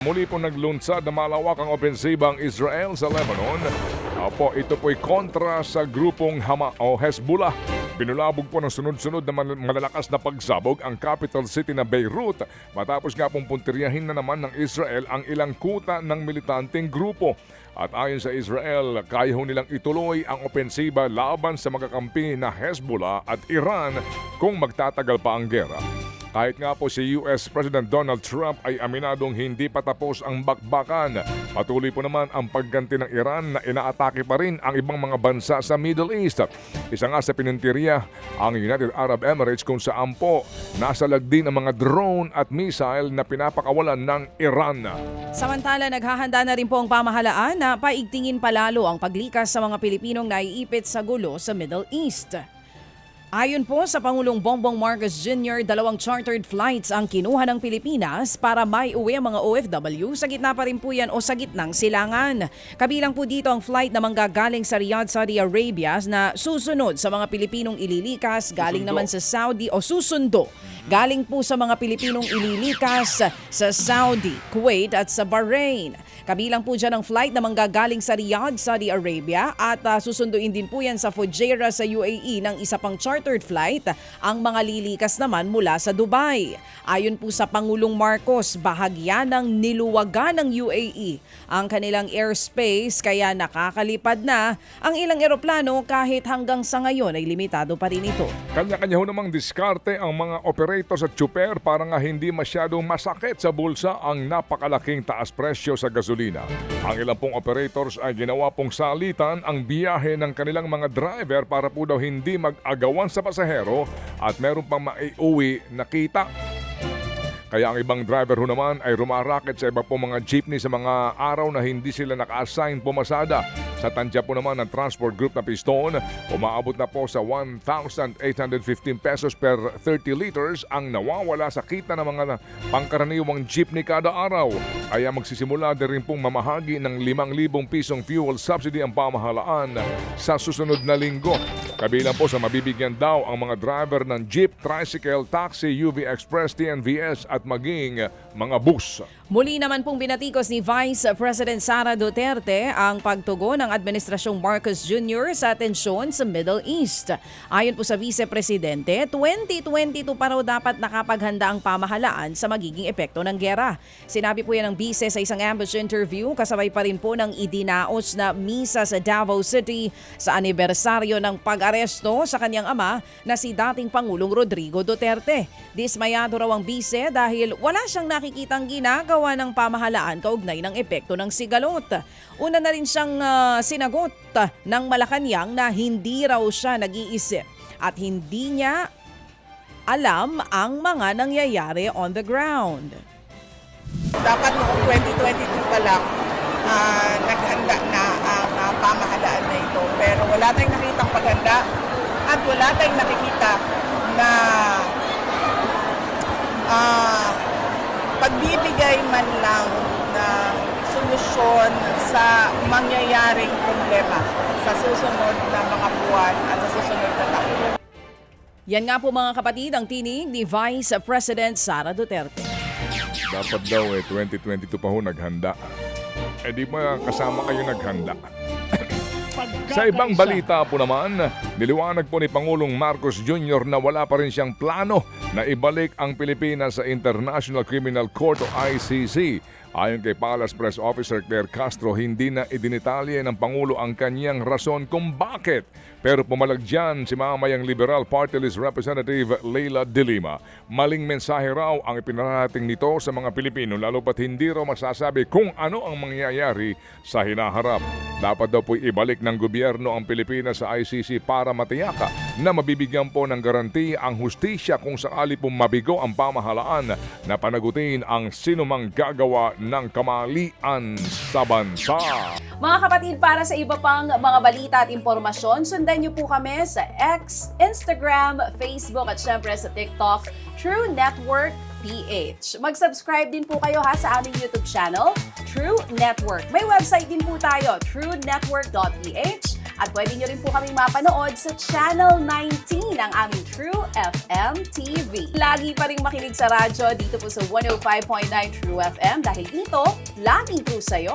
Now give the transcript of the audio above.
Muli po naglunsad na malawakang opensiba ang Israel sa Lebanon. Ito po'y kontra sa grupong Hezbollah. Pinulabog po ng sunod-sunod na malalakas na pagsabog ang capital city na Beirut matapos nga pong puntiryahin na naman ng Israel ang ilang kuta ng militanteng grupo. At ayon sa Israel, kaya ho nilang ituloy ang opensiba laban sa magkakampi na Hezbollah at Iran kung magtatagal pa ang gera. Kahit nga po si US President Donald Trump ay aminadong hindi pa tapos ang bakbakan. Patuloy po naman ang pagganti ng Iran na inaatake pa rin ang ibang mga bansa sa Middle East. Isa nga sa pinintirya ang United Arab Emirates kung saan po nasa lagdi ng mga drone at missile na pinapakawalan ng Iran. Samantala, naghahanda na rin po ang pamahalaan na paigtingin palalo ang paglikas sa mga Pilipinong naiipit sa gulo sa Middle East. Ayon po sa Pangulong Bongbong Marcos Jr., 2 chartered flights ang kinuha ng Pilipinas para maiuwi ang mga OFW. Sa gitna pa rin po yan o sa gitnang silangan. Kabilang po dito ang flight na manggagaling sa Riyadh, Saudi Arabia na susunod sa mga Pilipinong ililikas galing naman sa Saudi o susundo. Galing po sa mga Pilipinong ililikas sa Saudi, Kuwait at sa Bahrain. Kabilang po dyan ang flight na manggagaling sa Riyadh, Saudi Arabia at susunduin din po yan sa Fujairah sa UAE ng isa pang chartered flight, ang mga lilikas naman mula sa Dubai. Ayon po sa Pangulong Marcos, bahagya ng niluwagan ng UAE ang kanilang airspace kaya nakakalipad na ang ilang eroplano kahit hanggang sa ngayon ay limitado pa rin ito. Kanya-kanya ho namang diskarte ang mga operators at tsuper para nga hindi masyadong masakit sa bulsa ang napakalaking taas presyo sa gasolina. Ang ilang pong operators ay ginawa pong salitan ang biyahe ng kanilang mga driver para po daw hindi mag-agawan sa pasahero at meron pang maiuwi na kita. Kaya ang ibang driver ho naman ay rumaraket sa iba po mga jeepney sa mga araw na hindi sila naka-assign pumasada. Sa tansya po naman ng transport group na Piston, umaabot na po sa 1,815 pesos per 30 liters ang nawawala sa kita ng mga pangkaraniwang jeepney kada araw. Kaya magsisimula din rin pong mamahagi ng 5,000 pisong fuel subsidy ang pamahalaan sa susunod na linggo. Kabilang po sa mabibigyan daw ang mga driver ng jeep, tricycle, taxi, UV Express, TNVS at maging mga bus. Muli naman pong binatikos ni Vice President Sara Duterte ang pagtugon ng Administrasyong Marcos Jr. sa atensyon sa Middle East. Ayon po sa Vice Presidente, 2022 pa raw dapat nakapaghanda ang pamahalaan sa magiging epekto ng gera. Sinabi po yan ng Vice sa isang ambush interview kasabay pa rin po ng idinaos na misa sa Davao City sa anibersaryo ng pag-aresto sa kanyang ama na si dating Pangulong Rodrigo Duterte. Dismayado raw ang Vice dahil wala siyang nakikitang ginagawa ng pamahalaan kaugnay ng epekto ng sigalot. Una na rin siyang sinagot ng Malacanang na hindi raw siya nag-iisip at hindi niya alam ang mga nangyayari on the ground. Dapat noong 2022 pa lang naghanda na ang pamahalaan na ito. Pero wala tayong nakitang paghanda at wala tayong nakikita na pagbibigay man lang ng solusyon sa mangyayaring problema sa susunod na mga buwan at sa susunod na taon. Yan nga po mga kapatid ang tinig ni Vice President Sara Duterte. Dapat daw 2022 pa ho naghanda. Di ba kasama kayo naghanda? Sa ibang balita po naman, niliwanag po ni Pangulong Marcos Jr. na wala pa rin siyang plano na ibalik ang Pilipinas sa International Criminal Court o ICC. Ayon kay Palace Press Officer Claire Castro, hindi na idinitalye ng Pangulo ang kanyang rason kung bakit. Pero pumalag dyan si mamayang Liberal Party List Representative Leila De Lima. Maling mensahe raw ang ipinarating nito sa mga Pilipino lalo pat hindi raw masasabi kung ano ang mangyayari sa hinaharap. Dapat daw po ibalik ng gobyerno ang Pilipinas sa ICC para matiyaka na mabibigyan po ng garanti ang hustisya kung sakali pong mabigo ang pamahalaan na panagutin ang sinumang gagawa ng kamalian sa bansa. Mga kapatid, para sa iba pang mga balita at impormasyon, sundan niyo po kami sa X, Instagram, Facebook at syempre sa TikTok, True Network PH. Mag-subscribe din po kayo sa aming YouTube channel, True Network. May website din po tayo, truenetwork.ph At pwede nyo rin po kaming mapanood sa Channel 19 ng aming True FM TV. Lagi pa rin makinig sa radyo dito po sa 105.9 True FM dahil dito, laging true sa'yo.